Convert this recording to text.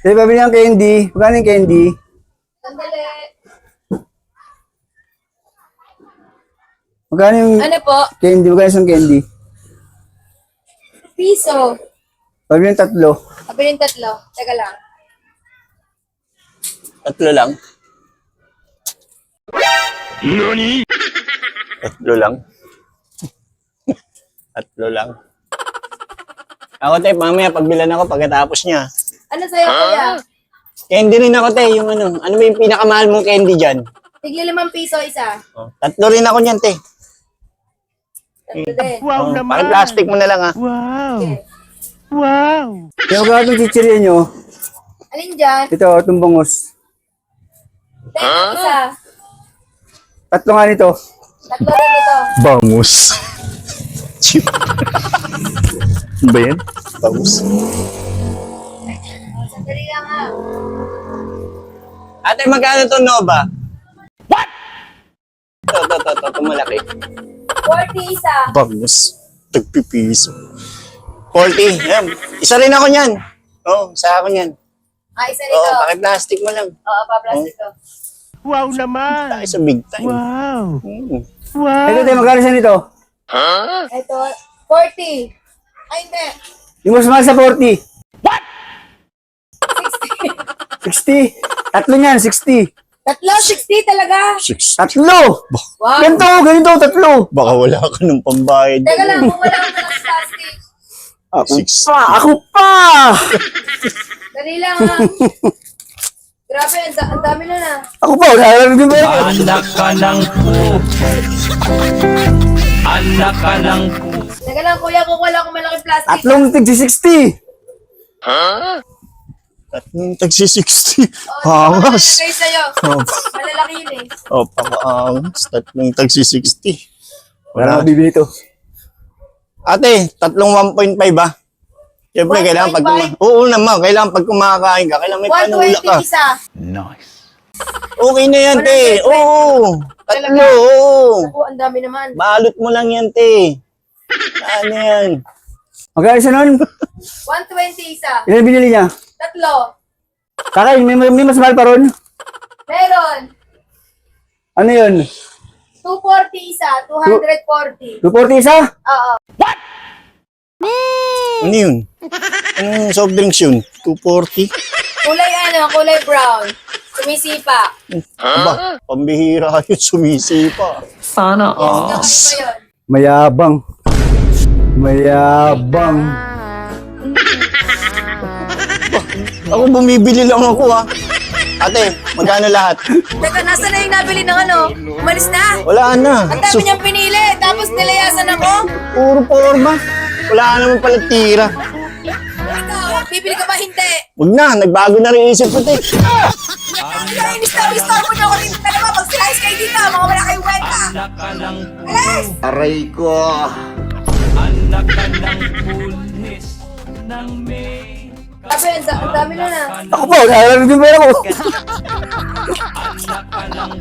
Tayo pabili ng candy. Magkano yung candy? Sandali. Magkano yung Ano po? candy? Magkano yung candy? Piso. Pabili ng 3. Sabi yung 3. Teka lang. 3 lang. Nani? 3 lang. 3 lang. Ako, te, mamaya pagbilan ako pagkatapos niya. Ano sa'yo, kuya? Candy rin ako, te. Yung ano ba yung pinakamahal mong candy dyan? Tigli 5 piso isa. Oh, 3 rin ako niyan, te. 3 din. Wow, naman. Plastic mo na lang, ha. Okay. Yung magkano yung chichirya nyo? Alin dyan? Ito, itong bangos. Teka, isa. 3 nga nito. 3 din ito. Bangus. Chip. Ba yan? Bangus. Sandali lang ha. Ate, magkano to, Nova? What? Ito, malaki. 40 isa. Bangus. Tagpipiso. 40. Yan. Isa rin ako niyan. Oo, sa akin yan. Isa nito. Oo, paki-plastic mo lang. Oo, pa-plastic ko. Wow naman! Tayo sa big time. Wow! Hmm. Ito, tayo, magkano siya nito? Ito, 40. Ay, hindi. Yung mas mahal sa 40. What? 60. 3 niyan, 60. 3, 60 talaga. 6. 3. Wow. Ganito, 3. Baka wala ka ng pambayad. Teka lang, kung wala akong ng plastic. Ako pa! Dali lang ha. Grabe, ang dami na na. Ako pa, wala lang din ba? Anak ka ng po! Anak ka ng po! Teka lang, kuya, kung wala akong malaking plastic. 3 tig 60. Tagsi 60. Oh, Hangas. Malalagay sa'yo. Oh, Malalaki yun eh. pakaangas. Tagsi 60. Wala na bibili ito. Ate, 1.5 ba? Siyempre, 1.5? kailangan pag oo naman, kailangan pag kumakain ka, kailangan may panula ka. 120 isa. Okay na yan, te. 120. Oo. 3, oo. Ako, ang dami naman. Balot mo lang yan, te. Ano yan? Magkano siya nun? 120 isa. Ilan binili niya? 3. Kakain, may mas mahal pa ron? Meron. Ano yun? 240 isa. 240. 240 isa? Oo. Ano yun? Anong soft drinks yun? 240? Kulay brown. Sumisipa. Aba, pambihira yun, sumisipa. Sana Yes, kakaiba yun. Mayabang. Mayabang. Ako bumibili lang ako, ha. Ate, magkano lahat? Teka, nasa na yung nabili ng ano? Umalis na. Wala na. Ang dami niyang pinili. Tapos nilayasan ako. Puro forma. Wala naman pala tira. Ikaw, bibili ka ba hindi? Huwag na, nagbago na rin isip ko, te. Inis mo niyo ako dito talaga. Magsilayas kayo dito. Mga wala kayong kwenta. Anak ka ng Alis! Aray ko. anak ka ng pulis ng may Sabi, ang dami na na. Ako pa, wala lang din ba ako? anak ka ng